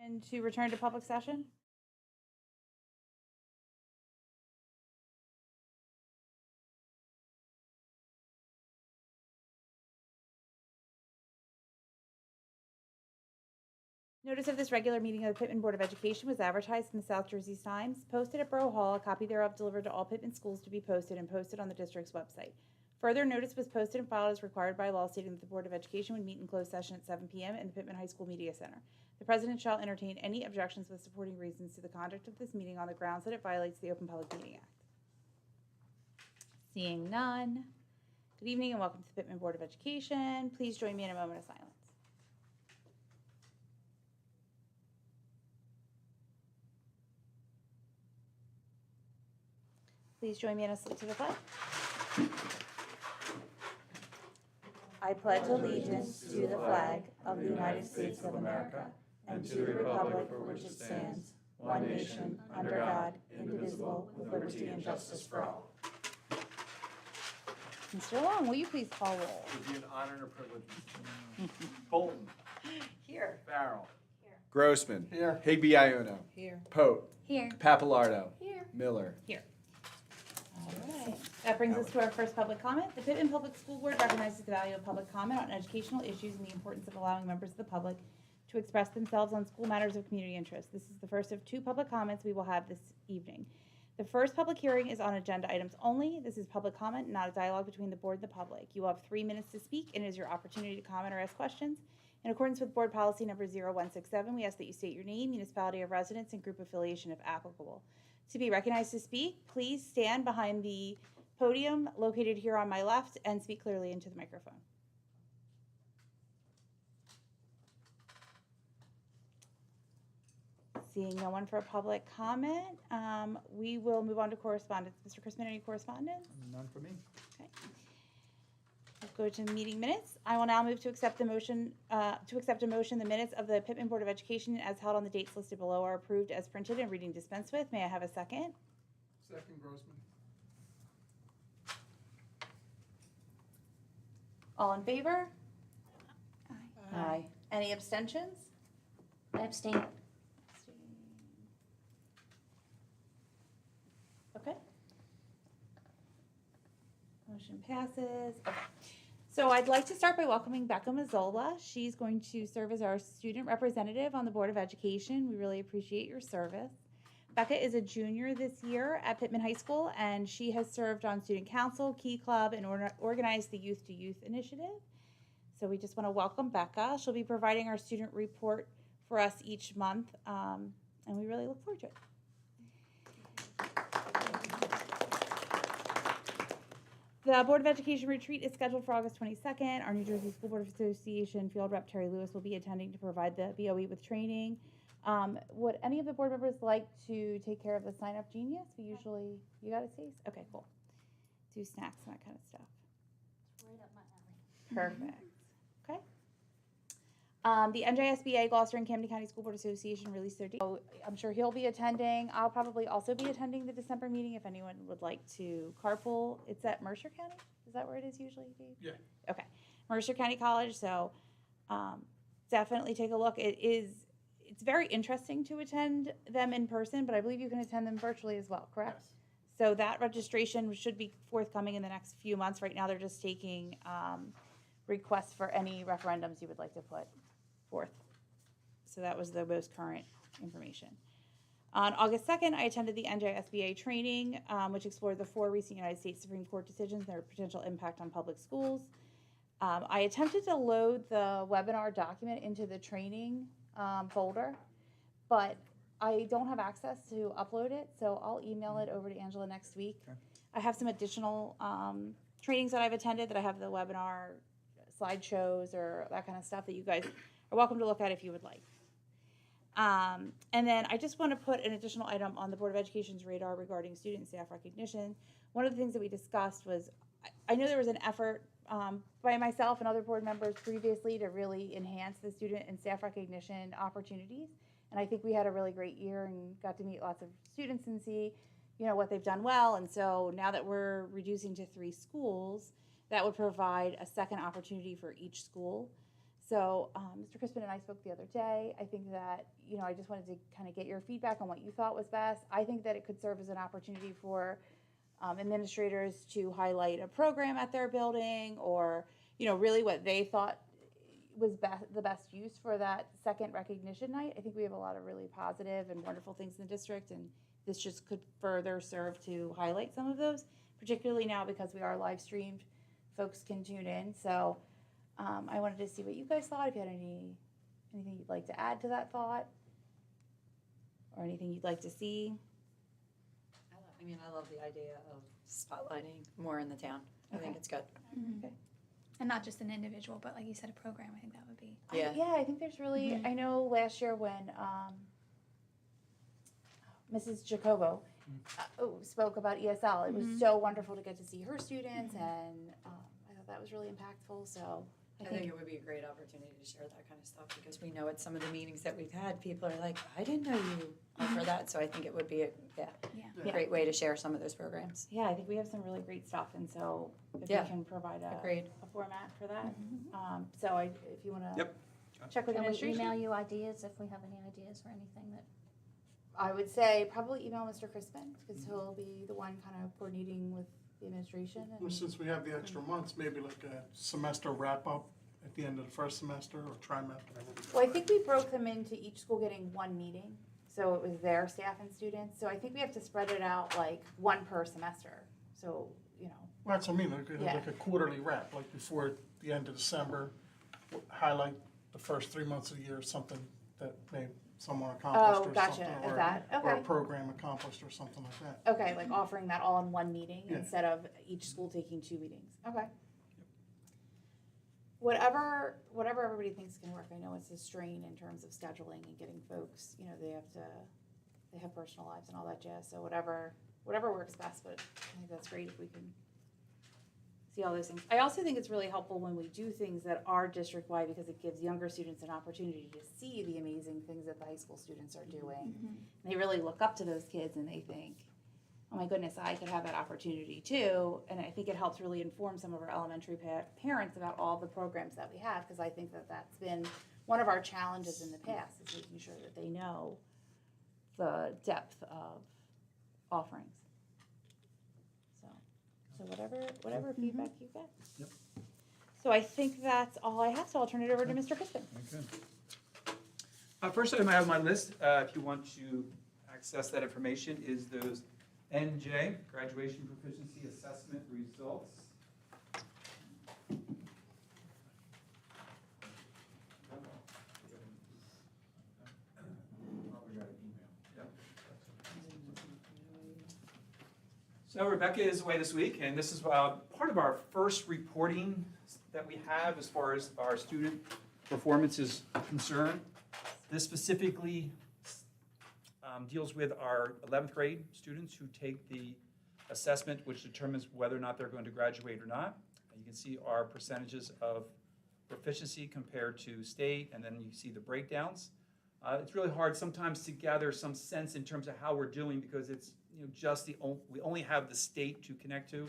And to return to public session? Notice of this regular meeting of the Pitman Board of Education was advertised in the South Jersey Times, posted at Borough Hall, a copy thereof delivered to all Pitman schools to be posted and posted on the district's website. Further, notice was posted and filed as required by law stating that the Board of Education would meet in closed session at 7 p.m. in the Pitman High School Media Center. The President shall entertain any objections with supporting reasons to the conduct of this meeting on the grounds that it violates the Open Public Meeting Act. Seeing none. Good evening and welcome to the Pitman Board of Education. Please join me in a moment of silence. Please join me in a salute to the flag. I pledge allegiance to the flag of the United States of America and to the republic for which it stands, one nation, under God, indivisible, with liberty and justice for all. Mr. Long, will you please call roll? It would be an honor and a privilege. Bolton. Here. Farrell. Here. Grossman. Here. Higby Iono. Here. Pope. Here. Papalardo. Here. Miller. Here. All right. That brings us to our first public comment. The Pitman Public School Board recognizes the value of public comment on educational issues and the importance of allowing members of the public to express themselves on school matters of community interest. This is the first of two public comments we will have this evening. The first public hearing is on agenda items only. This is public comment, not a dialogue between the board and the public. You will have 3 minutes to speak, and it is your opportunity to comment or ask questions. In accordance with board policy number 0167, we ask that you state your name, municipality of residence, and group affiliation if applicable. To be recognized to speak, please stand behind the podium located here on my left and speak clearly into the microphone. Seeing no one for a public comment, we will move on to correspondence. Mr. Chrisman, any correspondence? None for me. Okay. We'll go to meeting minutes. I will now move to accept the motion, the minutes of the Pitman Board of Education as held on the dates listed below are approved as printed and reading dispensed with. May I have a second? Second, Grossman. All in favor? Aye. Any abstentions? I abstain. Okay. Motion passes. Okay. So I'd like to start by welcoming Becca Mazzola. She's going to serve as our student representative on the Board of Education. We really appreciate your service. Becca is a junior this year at Pitman High School, and she has served on student council, Key Club, and organized the Youth to Youth initiative. So we just want to welcome Becca. She'll be providing our student report for us each month, and we really look forward to it. The Board of Education retreat is scheduled for August 22nd. Our New Jersey School Board Association field rep Terry Lewis will be attending to provide the BOE with training. Would any of the board members like to take care of the sign up genius? We usually, you got a taste? Okay, cool. Do snacks and that kind of stuff. It's right up my alley. Perfect. Okay. The NJSBA Gloucester and Camden County School Board Association released their date. So I'm sure he'll be attending. I'll probably also be attending the December meeting if anyone would like to carpool. It's at Mercer County? Is that where it is usually, Dave? Yeah. Okay. Mercer County College, so definitely take a look. It's very interesting to attend them in person, but I believe you can attend them virtually as well, correct? Yes. So that registration should be forthcoming in the next few months. Right now, they're just taking requests for any referendums you would like to put forth. So that was the most current information. On August 2nd, I attended the NJSBA training, which explored the 4 recent United States Supreme Court decisions and their potential impact on public schools. I attempted to load the webinar document into the training folder, but I don't have access to upload it, so I'll email it over to Angela next week. Okay. I have some additional trainings that I've attended that I have the webinar slideshows or that kind of stuff that you guys are welcome to look at if you would like. And then I just want to put an additional item on the Board of Education's radar regarding student and staff recognition. One of the things that we discussed was, I know there was an effort by myself and other board members previously to really enhance the student and staff recognition opportunities. And I think we had a really great year and got to meet lots of students and see, what they've done well. And so now that we're reducing to 3 schools, that would provide a second opportunity for each school. So, Mr. Crispin and I spoke the other day. I think that, I just wanted to kind of get your feedback on what you thought was best. I think that it could serve as an opportunity for administrators to highlight a program at their building, or, really what they thought was the best use for that second recognition night. I think we have a lot of really positive and wonderful things in the district, and this just could further serve to highlight some of those, particularly now because we are live streamed. Folks can tune in. So I wanted to see what you guys thought, if you had anything you'd like to add to that thought, or anything you'd like to see. I love the idea of spotlighting more in the town. I think it's good. Okay. And not just an individual, but like you said, a program. I think that would be. Yeah. I think there's really, I know last year when Mrs. Jacobo spoke about ESL, it was so wonderful to get to see her students, and I thought that was really impactful. So I think it would be a great opportunity to share that kind of stuff, because we know at some of the meetings that we've had, people are like, I didn't know you offer that. So I think it would be a great way to share some of those programs. Yeah, I think we have some really great stuff, and so if Yeah. we can provide a Agreed. format for that. If you want to Yep. check with Can we administration. email you ideas if we have any ideas or anything that? I would say probably email Mr. Crispin, because he'll be the one kind of coordinating with the administration. Well, And, since we have the extra months, maybe like a semester wrap-up at the end of the first semester or trimester. well, I think we broke them into each school getting one meeting, so it was their staff and students. So I think we have to spread it out like one per semester. So, Well, that's what I mean, like a quarterly wrap, like before the end of December, highlight the first 3 months of the year, something that someone accomplished or gotcha. something. Is Or that or a okay? program accomplished or something like that. Okay, like offering that all in one meeting Yeah. instead of each school taking 2 meetings. Okay. Whatever everybody thinks can work. I know it's a strain in terms of scheduling and getting folks, they have personal lives and all that jazz. So whatever works best, but I think that's great if we can see all those things. I also think it's really helpful when we do things that are district-wide, because it gives younger students an opportunity to see the amazing things that the high school students are doing. And they really look up to those kids, and they think, oh my goodness, I could have that opportunity too. And I think it helps really inform some of our elementary parents about all the programs that we have, because I think that that's been one of our challenges in the past, is making sure that they know the depth of offerings. So whatever feedback you get. Yep. So I think that's all I have, so I'll turn it over to Mr. Crispin. Okay. First item I have on my list, if you want to access that information, is those NJ, Graduation Proficiency Assessment Results. So Rebecca is away this week, and this is part of our first reporting that we have as far as our student performance is concerned. This specifically deals with our 11th grade students who take the assessment which determines whether or not they're going to graduate or not. And you can see our percentages of proficiency compared to state, and then you see the breakdowns. It's really hard sometimes to gather some sense in terms of how we're doing, because it's we only have the state to connect to.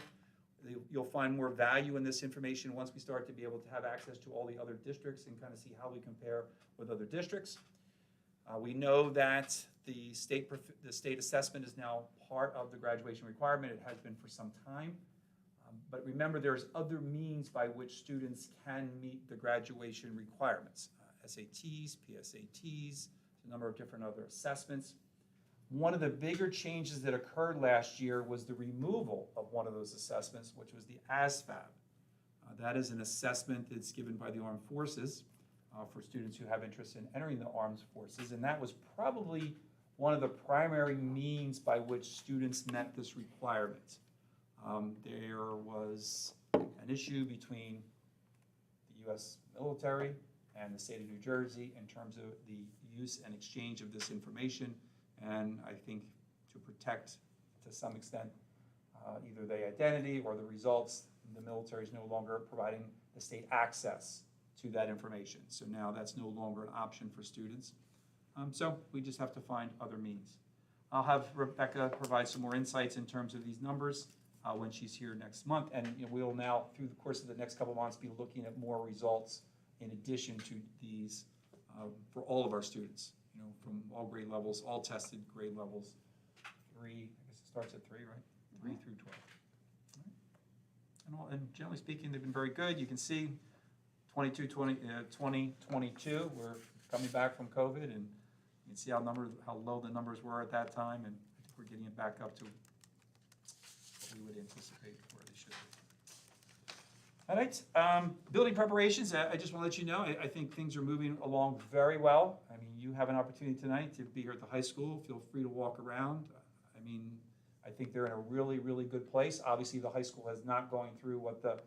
You'll find more value in this information once we start to be able to have access to all the other districts and kind of see how we compare with other districts. We know that the state assessment is now part of the graduation requirement. It has been for some time. But remember, there's other means by which students can meet the graduation requirements. SATs, PSATs, a number of different other assessments. One of the bigger changes that occurred last year was the removal of one of those assessments, which was the ASVAB. That is an assessment that's given by the Armed Forces for students who have interest in entering the Armed Forces, and that was probably one of the primary means by which students met this requirement. There was an issue between the U.S. military and the state of New Jersey in terms of the use and exchange of this information, and I think to protect, to some extent, either the identity or the results, the military is no longer providing the state access to that information. So now that's no longer an option for students. So we just have to find other means. I'll have Rebecca provide some more insights in terms of these numbers when she's here next month. And we'll now, through the course of the next couple of months, be looking at more results in addition to these for all of our students, from all grade levels, all tested grade levels, 3, I guess it starts at 3, right? 3 through 12. And generally speaking, they've been very good. You can see 2022, we're coming back from COVID, and you can see how low the numbers were at that time, and I think we're getting it back up to what we would anticipate where they should be. All right, building preparations, I just want to let you know, I think things are moving along very well. I mean, you have an opportunity tonight to be here at the high school. Feel free to walk around. I mean, I think they're in a really, really good place. Obviously, the high school is not going through what the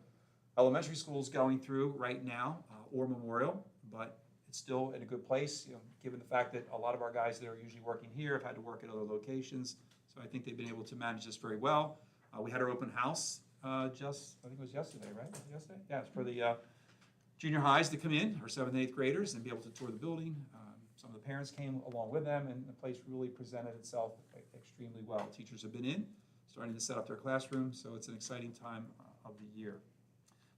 elementary school is going through right now, or Memorial, but it's still in a good place, given the fact that a lot of our guys that are usually working here have had to work at other locations. So I think they've been able to manage this very well. We had our open house I think it was yesterday, right? Was it yesterday? Yeah, it's for the junior highs to come in, our 7th and 8th graders, and be able to tour the building. Some of the parents came along with them, and the place really presented itself extremely well. Teachers have been in, starting to set up their classrooms, so it's an exciting time of the year.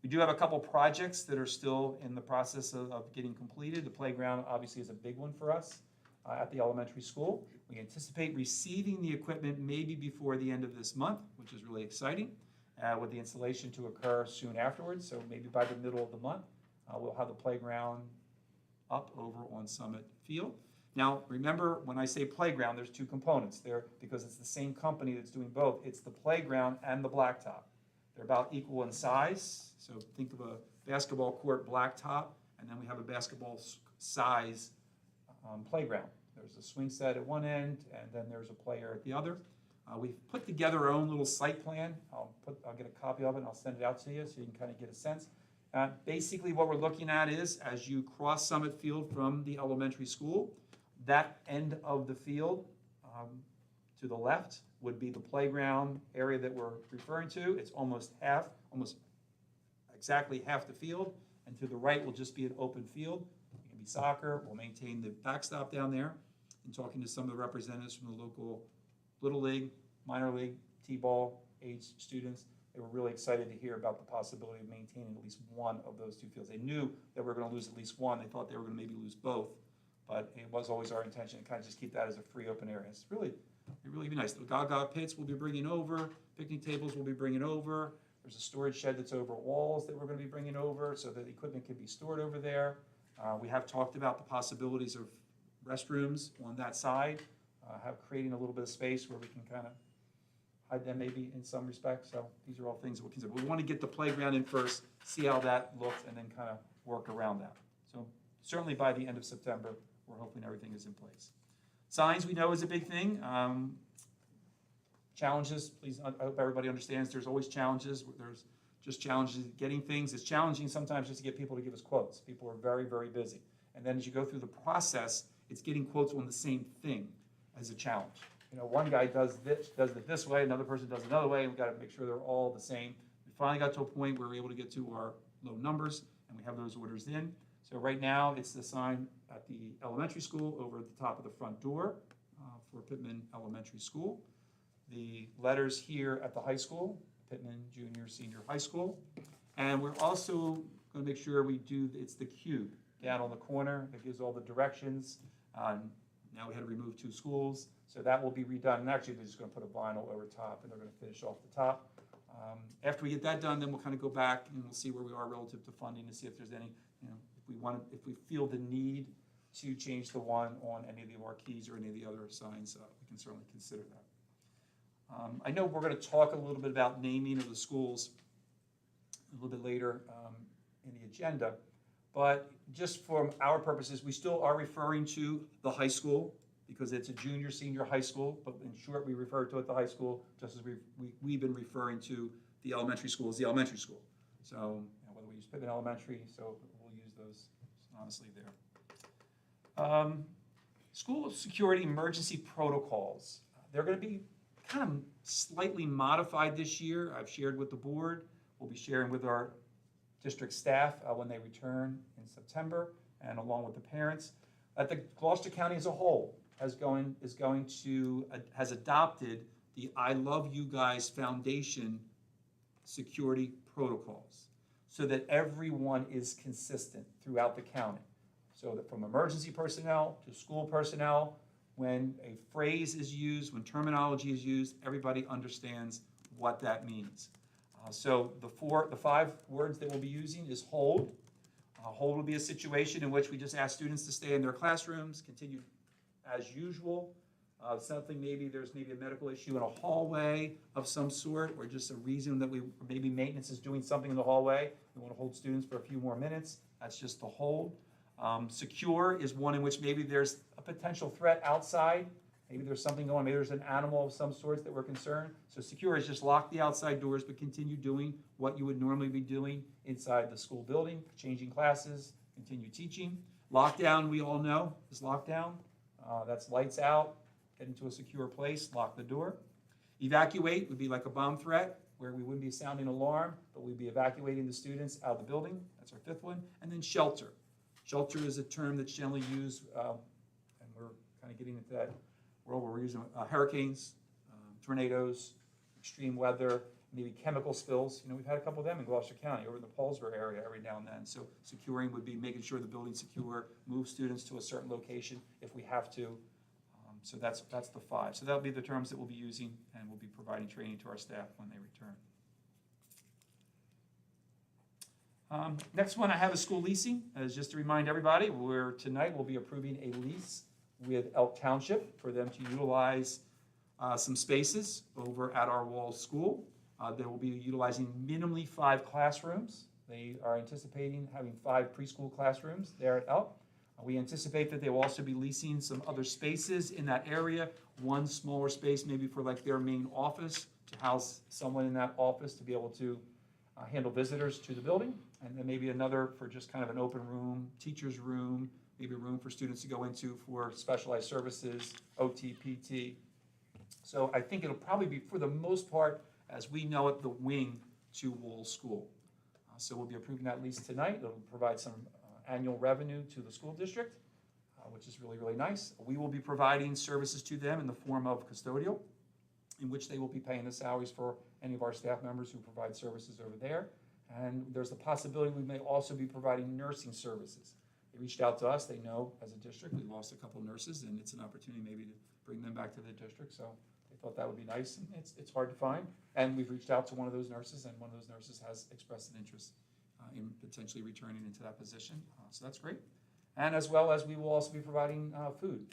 We do have a couple projects that are still in the process of getting completed. The playground obviously is a big one for us at the elementary school. We anticipate receiving the equipment maybe before the end of this month, which is really exciting, with the installation to occur soon afterwards. So maybe by the middle of the month, we'll have the playground up over on Summit Field. Now, remember, when I say playground, there's 2 components there because it's the same company that's doing both. It's the playground and the blacktop. They're about equal in size. So think of a basketball court blacktop, and then we have a basketball size playground. There's a swing set at one end, and then there's a player at the other. We've put together our own little site plan. I'll get a copy of it and I'll send it out to you so you can kind of get a sense. Basically what we're looking at is as you cross Summit Field from the elementary school, that end of the field to the left would be the playground area that we're referring to. It's almost exactly half the field, and to the right will just be an open field. It can be soccer. We'll maintain the backstop down there. And talking to some of the representatives from the local Little League, minor league, T-ball age students, they were really excited to hear about the possibility of maintaining at least one of those 2 fields. They knew that we were going to lose at least one. They thought they were going to maybe lose both, but it was always our intention to kind of just keep that as a free open area. It'd really be nice. The Gaga pits we'll be bringing over, picnic tables we'll be bringing over. There's a storage shed that's over walls that we're going to be bringing over so that equipment can be stored over there. We have talked about the possibilities of restrooms on that side, creating a little bit of space where we can kind of hide them maybe in some respects. So these are all things that we'll consider. We want to get the playground in first, see how that looks, and then kind of work around that. So certainly by the end of September, we're hoping everything is in place. Signs we know is a big thing. Challenges, please, I hope everybody understands there's always challenges. There's just challenges getting things. It's challenging sometimes just to get people to give us quotes. People are very, very busy. And then as you go through the process, it's getting quotes on the same thing as a challenge. One guy does it this way, another person does it another way, and we've got to make sure they're all the same. We finally got to a point where we're able to get to our low numbers, and we have those orders in. So right now, it's the sign at the elementary school over at the top of the front door for Pitman Elementary School. The letters here at the high school, Pitman Junior, Senior High School. And we're also going to make sure it's the cube down on the corner that gives all the directions. Now we had to remove 2 schools, so that will be redone. And actually, they're just going to put a vinyl over top, and they're going to finish off the top. After we get that done, then we'll kind of go back and we'll see where we are relative to funding to see if there's any, if we feel the need to change the one on any of the marquees or any of the other signs, we can certainly consider that. I know we're going to talk a little bit about naming of the schools a little bit later in the agenda, but just for our purposes, we still are referring to the high school because it's a junior, senior high school, but in short, we refer to it the high school just as we've been referring to the elementary school as the elementary school. So whether we use Pitman Elementary, so we'll use those honestly there. School security emergency protocols. They're going to be kind of slightly modified this year. I've shared with the board. We'll be sharing with our district staff when they return in September, and along with the parents. The Gloucester County as a whole has adopted the I Love You Guys Foundation security protocols. so that everyone is consistent throughout the county. So that from emergency personnel to school personnel, when a phrase is used, when terminology is used, everybody understands what that means. So the 5 words that we'll be using is hold. Hold will be a situation in which we just ask students to stay in their classrooms, continue as usual. Something there's maybe a medical issue in a hallway of some sort, or just a reason that maybe maintenance is doing something in the hallway. We want to hold students for a few more minutes. That's just the hold. Secure is one in which maybe there's a potential threat outside. Maybe there's something going on. Maybe there's an animal of some sorts that we're concerned. So secure is just lock the outside doors, but continue doing what you would normally be doing inside the school building, changing classes, continue teaching. Lockdown, we all know, is lockdown. That's lights out, get into a secure place, lock the door. Evacuate would be like a bomb threat, where we wouldn't be sounding alarm, but we'd be evacuating the students out of the building. That's our 5th one. And then shelter. Shelter is a term that's generally used, and we're kind of getting into that world where we're using hurricanes, tornadoes, extreme weather, maybe chemical spills. We've had a couple of them in Gloucester County, over in the Paulsboro area every now and then. So securing would be making sure the building's secure, move students to a certain location if we have to. So that's the 5. So that'll be the terms that we'll be using, and we'll be providing training to our staff when they return. Next one I have is school leasing. As just to remind everybody, tonight we'll be approving a lease with Elk Township for them to utilize some spaces over at our Walls School. They will be utilizing minimally 5 classrooms. They are anticipating having 5 preschool classrooms there at Elk. We anticipate that they will also be leasing some other spaces in that area. One smaller space maybe for like their main office, to house someone in that office to be able to handle visitors to the building. And then maybe another for just kind of an open room, teacher's room, maybe a room for students to go into for specialized services, OT, PT. So I think it'll probably be, for the most part, as we know it, the wing to Walls School. So we'll be approving that lease tonight. It'll provide some annual revenue to the school district, which is really, really nice. We will be providing services to them in the form of custodial, in which they will be paying the salaries for any of our staff members who provide services over there. And there's the possibility we may also be providing nursing services. They reached out to us. They know as a district we lost a couple nurses, and it's an opportunity maybe to bring them back to the district. So they thought that would be nice, and it's hard to find. And we've reached out to one of those nurses, and one of those nurses has expressed an interest in potentially returning into that position. So that's great. And as well as we will also be providing food.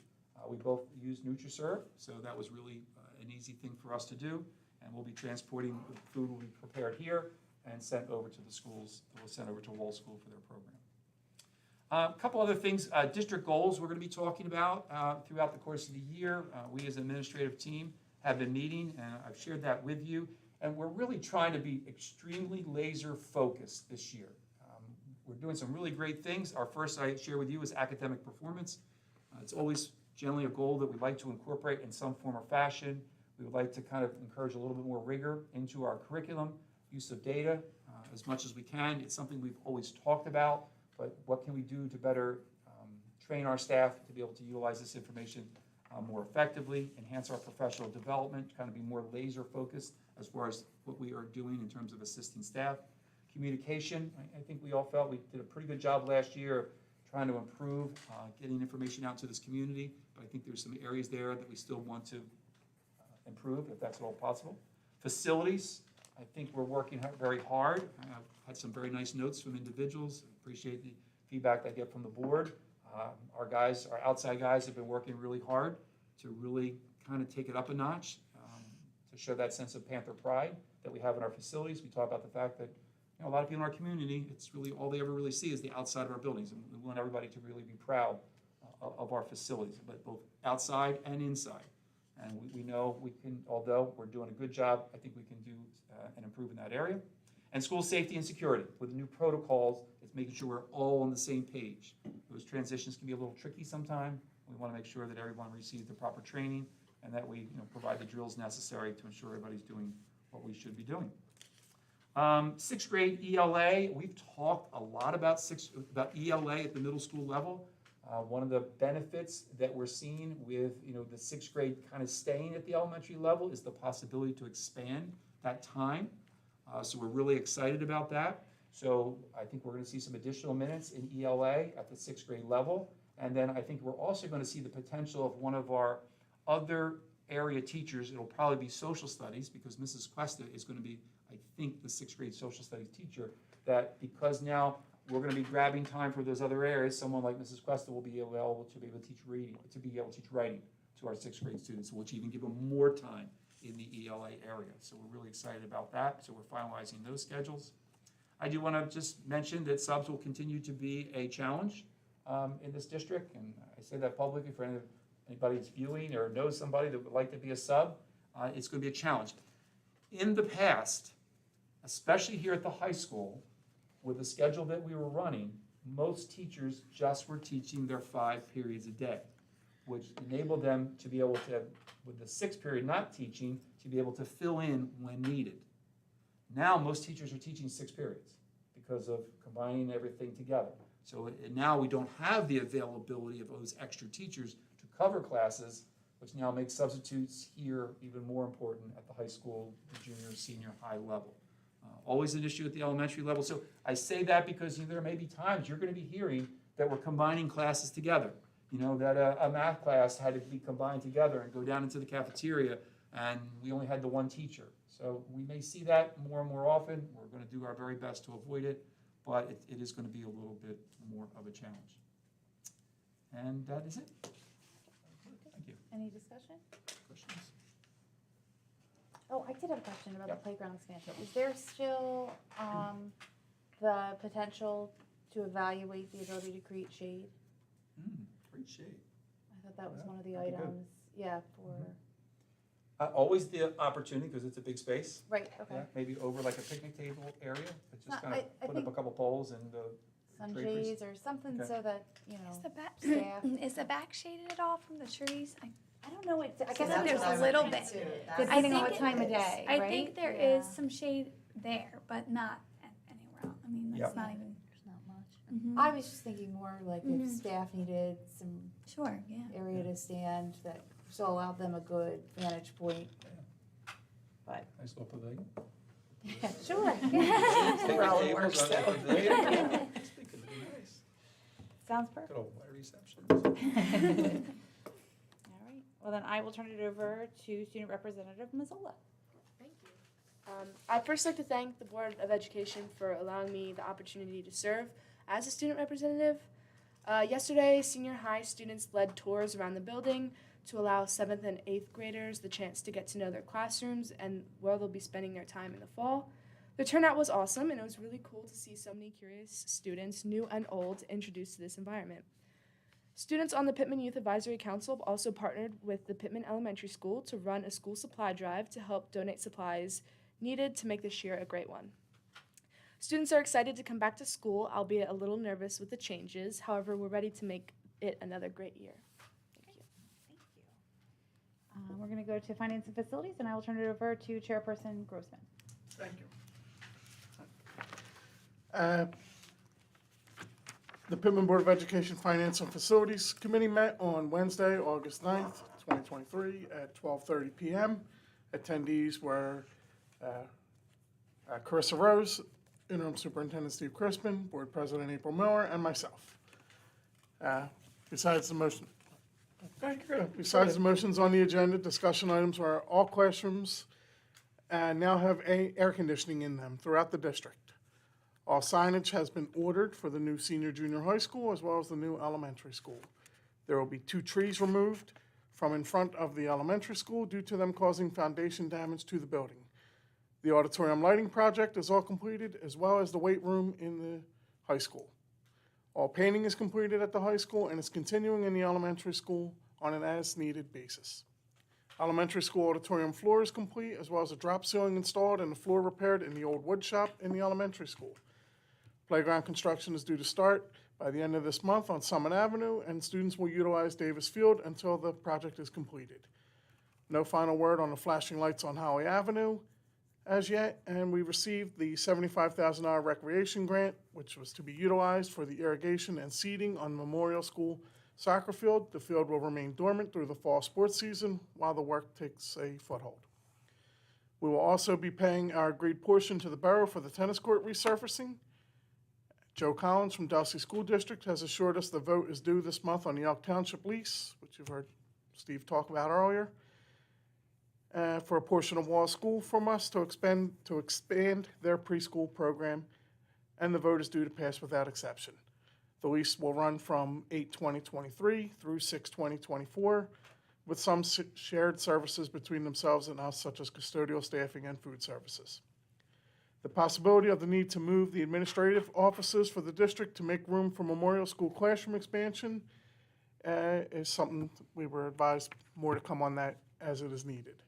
We both use NutriServe, so that was really an easy thing for us to do. And we'll be transporting, food will be prepared here and sent over to the schools. We'll send over to Walls School for their program. A couple other things, district goals we're going to be talking about throughout the course of the year. We as an administrative team have been meeting, and I've shared that with you. And we're really trying to be extremely laser focused this year. We're doing some really great things. Our first I share with you is academic performance. It's always generally a goal that we'd like to incorporate in some form or fashion. We would like to kind of encourage a little bit more rigor into our curriculum, use of data as much as we can. It's something we've always talked about, but what can we do to better train our staff to be able to utilize this information more effectively, enhance our professional development, kind of be more laser focused as far as what we are doing in terms of assisting staff. Communication, I think we all felt we did a pretty good job last year trying to improve getting information out to this community, but I think there's some areas there that we still want to improve, if that's at all possible. Facilities, I think we're working very hard. I've had some very nice notes from individuals. Appreciate the feedback I get from the board. Our guys, our outside guys have been working really hard to really kind of take it up a notch, to show that sense of Panther pride that we have in our facilities. We talk about the fact that a lot of people in our community, it's really all they ever really see is the outside of our buildings. And we want everybody to really be proud of our facilities, but both outside and inside. And we know we can, although we're doing a good job, I think we can do and improve in that area. And school safety and security. With the new protocols, it's making sure we're all on the same page. Those transitions can be a little tricky sometimes. We want to make sure that everyone receives the proper training and that we provide the drills necessary to ensure everybody's doing what we should be doing. 6th grade ELA, we've talked a lot about ELA at the middle school level. One of the benefits that we're seeing with the 6th grade kind of staying at the elementary level is the possibility to expand that time. So we're really excited about that. So I think we're gonna see some additional minutes in ELA at the 6th grade level. And then I think we're also gonna see the potential of one of our other area teachers. It'll probably be social studies, because Mrs. Cuesta is gonna be, I think, the 6th grade social studies teacher, that because now we're gonna be grabbing time for those other areas, someone like Mrs. Cuesta will be available to be able to teach reading, to be able to teach writing to our 6th grade students, which even give them more time in the ELA area. So we're really excited about that. So we're finalizing those schedules. I do want to just mention that subs will continue to be a challenge in this district, and I say that publicly for anybody that's viewing or knows somebody that would like to be a sub. It's going to be a challenge. In the past, especially here at the high school, with the schedule that we were running, most teachers just were teaching their 5 periods a day, which enabled them to be able to, with the 6th period not teaching, to be able to fill in when needed. Now, most teachers are teaching 6 periods because of combining everything together. So now we don't have the availability of those extra teachers to cover classes, which now makes substitutes here even more important at the high school, the junior, senior, high level. Always an issue at the elementary level. So I say that because there may be times you're going to be hearing that we're combining classes together. That a math class had to be combined together and go down into the cafeteria, and we only had the one teacher. So we may see that more and more often. We're going to do our very best to avoid it, but it is going to be a little bit more of a challenge. And that is it. Thank you. Any discussion? Questions? Oh, I did have a question about Yep. the playground expansion. Is there still the potential to evaluate the ability to create shade? Great shade. I thought that was Yeah, one of the that'd be good. items, yeah, for, Always the opportunity, because it's a big space. right, okay. Yeah, maybe over like a picnic table area, but just Not- kind I of put up think- a couple poles and draperies. Sunshades or something Okay. so that, Is the back, staff. is the back shaded at all from the trees? I don't know, it's, I So guess that's there's what I a would little think bit, too. depending on think what time of day, I right? think there Yeah. is some shade there, but not anywhere else. I mean, Yep. it's not even. There's not much. Mhm. I was just thinking more like if Mhm. staff needed some Sure, yeah. area to stand that so allowed them a good vantage point. But, Nice little pavilion. sure. Picnic all tables works, on the so. pavilion. It's big, it'd be nice. Sounds perfect. Good old white reception. All right, well then I will turn it over to Student Representative Mazzola. Thank you. I'd first like to thank the Board of Education for allowing me the opportunity to serve as a student representative. Yesterday, senior high students led tours around the building to allow 7th and 8th graders the chance to get to know their classrooms and where they'll be spending their time in the fall. The turnout was awesome, and it was really cool to see so many curious students, new and old, introduced to this environment. Students on the Pitman Youth Advisory Council have also partnered with the Pitman Elementary School to run a school supply drive to help donate supplies needed to make this year a great one. Students are excited to come back to school, albeit a little nervous with the changes. However, we're ready to make it another great year. Thank you. Thank you. We're gonna go to Finance and Facilities and I will turn it over to Chairperson Grossman. Thank you. The Pitman Board of Education Finance and Facilities Committee met on Wednesday, August 9th, 2023 at 12:30 p.m. Attendees were Carissa Rose, Interim Superintendent Steve Crispin, Board President April Miller, and myself. Besides the motion, besides the motions on the agenda, discussion items are all classrooms now have air conditioning in them throughout the district. All signage has been ordered for the new senior junior high school as well as the new elementary school. There will be 2 trees removed from in front of the elementary school due to them causing foundation damage to the building. The auditorium lighting project is all completed as well as the weight room in the high school. All painting is completed at the high school and is continuing in the elementary school on an as-needed basis. Elementary school auditorium floor is complete, as well as a drop ceiling installed and the floor repaired in the old wood shop in the elementary school. Playground construction is due to start by the end of this month on Summit Avenue, and students will utilize Davis Field until the project is completed. No final word on the flashing lights on Holly Avenue as yet, and we received the $75,000 recreation grant, which was to be utilized for the irrigation and seeding on Memorial School soccer field. The field will remain dormant through the fall sports season while the work takes a foothold. We will also be paying our agreed portion to the borough for the tennis court resurfacing. Joe Collins from Delsey School District has assured us the vote is due this month on the Elk Township lease, which you've heard Steve talk about earlier, for a portion of Wall School from us to expand their preschool program, and the vote is due to pass without exception. The lease will run from 8/20/23 through 6/20/24, with some shared services between themselves and us, such as custodial staffing and food services. The possibility of the need to move the administrative offices for the district to make room for Memorial School classroom expansion is something we were advised more to come on that as it is needed.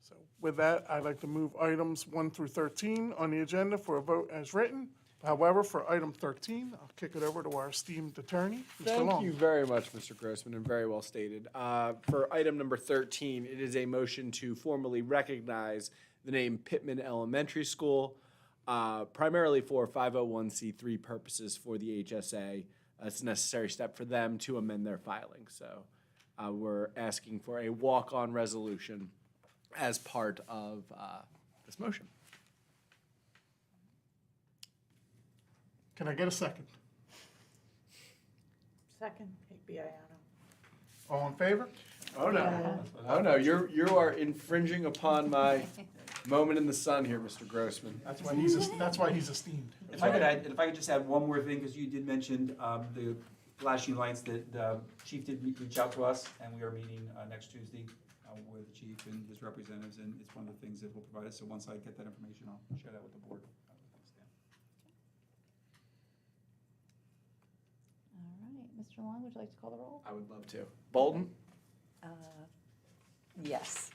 So with that, I'd like to move items 1 through 13 on the agenda for a vote as written. However, for item 13, I'll kick it over to our esteemed attorney, Mr. Long. Thank you very much, Mr. Grossman, and very well stated. For item number 13, it is a motion to formally recognize the name Pitman Elementary School, primarily for 501c3 purposes for the HSA. It's a necessary step for them to amend their filing. So we're asking for a walk-on resolution as part of this motion. Can I get a second? Second. All in favor? Oh, no. Oh, no, you are infringing upon my moment in the sun here, Mr. Grossman. That's why he's esteemed. If I could just add one more thing, because you did mention the flashing lights that the chief did reach out to us, and we are meeting next Tuesday with the chief and his representatives, and it's one of the things that will provide us. So once I get that information, I'll share that with the board. All right, Mr. Long, would you like to call the roll? I would love to. Bolton? Yes.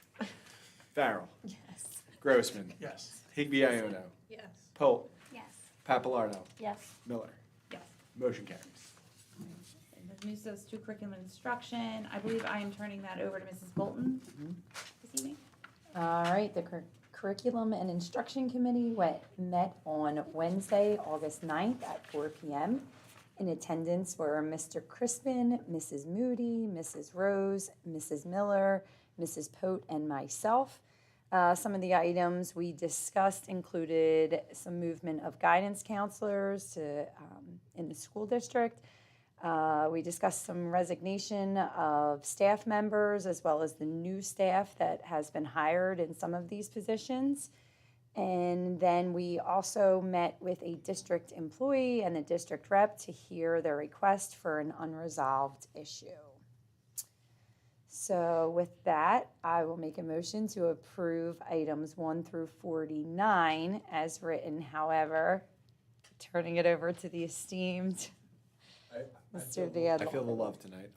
Farrell? Yes. Grossman? Yes. Higby-Iono? Yes. Polt? Yes. Papalardo? Yes. Miller? Yes. Motion carries. And the new subs to curriculum instruction, I believe I am turning that over to Mrs. Bolton this evening. All right, the Curriculum and Instruction Committee met on Wednesday, August 9th at 4 p.m. In attendance were Mr. Crispin, Mrs. Moody, Mrs. Rose, Mrs. Miller, Mrs. Pote, and myself. Some of the items we discussed included some movement of guidance counselors in the school district. We discussed some resignation of staff members as well as the new staff that has been hired in some of these positions. And then we also met with a district employee and a district rep to hear their request for an unresolved issue. So with that, I will make a motion to approve items 1 through 49 as written. However, turning it over to the esteemed Mr. I feel the love tonight.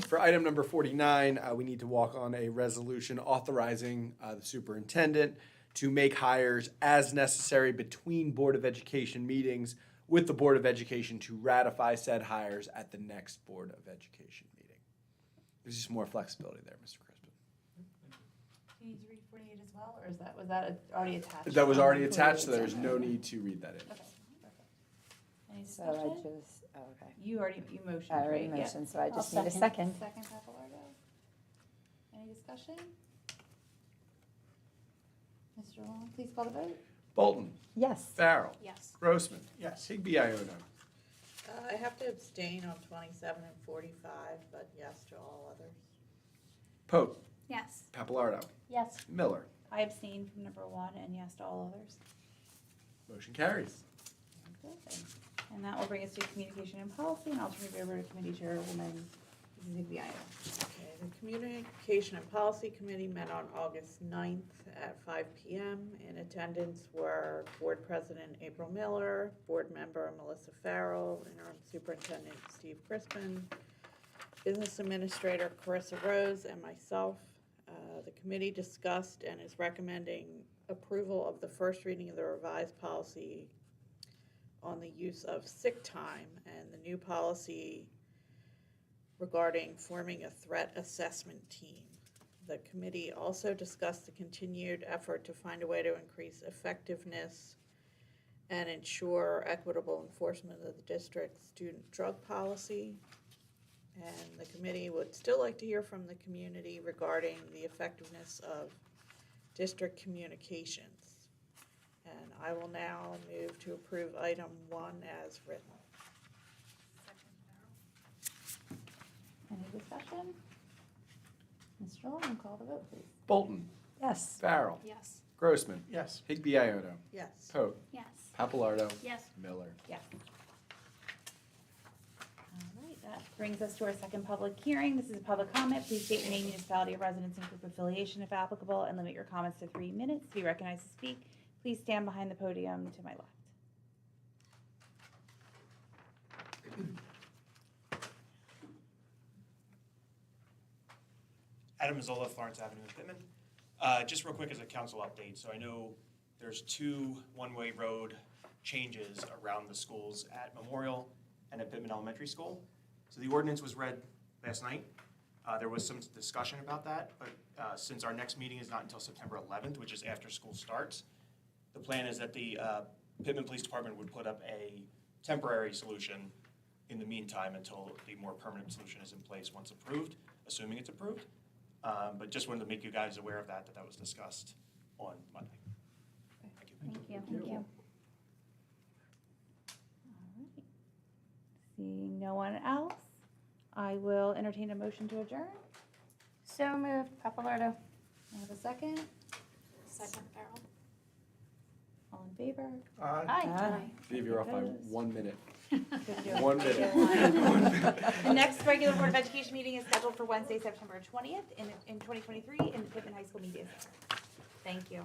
For item number 49, we need to walk on a resolution authorizing the superintendent to make hires as necessary between Board of Education meetings with the Board of Education to ratify said hires at the next Board of Education meeting. There's just more flexibility there, Mr. Crispin. Do you need to read 48 as well, or was that already attached? That was already attached, so there's no need to read that in. Okay, perfect. Any So I discussion? just, okay. You motioned, I already right? Yeah. motioned, so I I'll just need a second. second. Second, Papalardo. Any discussion? Mr. Long, please call the vote. Bolton? Yes. Farrell? Yes. Grossman? Yes. Higby-Iono? I have to abstain on 27 and 45, but yes to all others. Pope? Yes. Papalardo? Yes. Miller? I abstain from number 1 and yes to all others. Motion carries. Good. And that will bring us to communication and policy, and I'll turn it over to committee chairwoman, Mrs. Higby-Iono. Okay, the Communication and Policy Committee met on August 9th at 5 p.m. In attendance were Board President April Miller, Board Member Melissa Farrell, Interim Superintendent Steve Crispin, Business Administrator Carissa Rose, and myself. The committee discussed and is recommending approval of the first reading of the revised policy on the use of sick time and the new policy regarding forming a threat assessment team. The committee also discussed the continued effort to find a way to increase effectiveness and ensure equitable enforcement of the district's student drug policy. And the committee would still like to hear from the community regarding the effectiveness of district communications. And I will now move to approve item 1 as written. Any discussion? Mr. Long, call the vote, please. Bolton, Yes. Farrell, Yes. Grossman, Yes. Higby Ioto, Yes. Pope, Yes. Papalardo, Yes. Miller. Yes. All right, that brings us to our second public hearing. This is a public comment. Please state your name, municipality of residence, and group affiliation if applicable, and limit your comments to 3 minutes. To be recognized to speak, please stand behind the podium to my left. Adam Mazzola, Florence Avenue in Pitman. Just real quick as a council update, so I know there's 2 one-way road changes around the schools at Memorial and at Pitman Elementary School. So the ordinance was read last night. There was some discussion about that, but since our next meeting is not until September 11th, which is after school starts, the plan is that the Pitman Police Department would put up a temporary solution in the meantime until the more permanent solution is in place once approved, assuming it's approved. But just wanted to make you guys aware of that was discussed on Monday. Thank you. Thank you. Thank you. All right. Seeing no one else, I will entertain a motion to adjourn. So moved, Papalardo. I have a second. Second, Farrell. All in favor? Aye. Aye. Steve, you're off by Opposed? 1 minute. Good job. 1 minute. The next regular Board of Education meeting is scheduled for Wednesday, September 20th in 2023 in the Pitman High School Media Center. Thank you.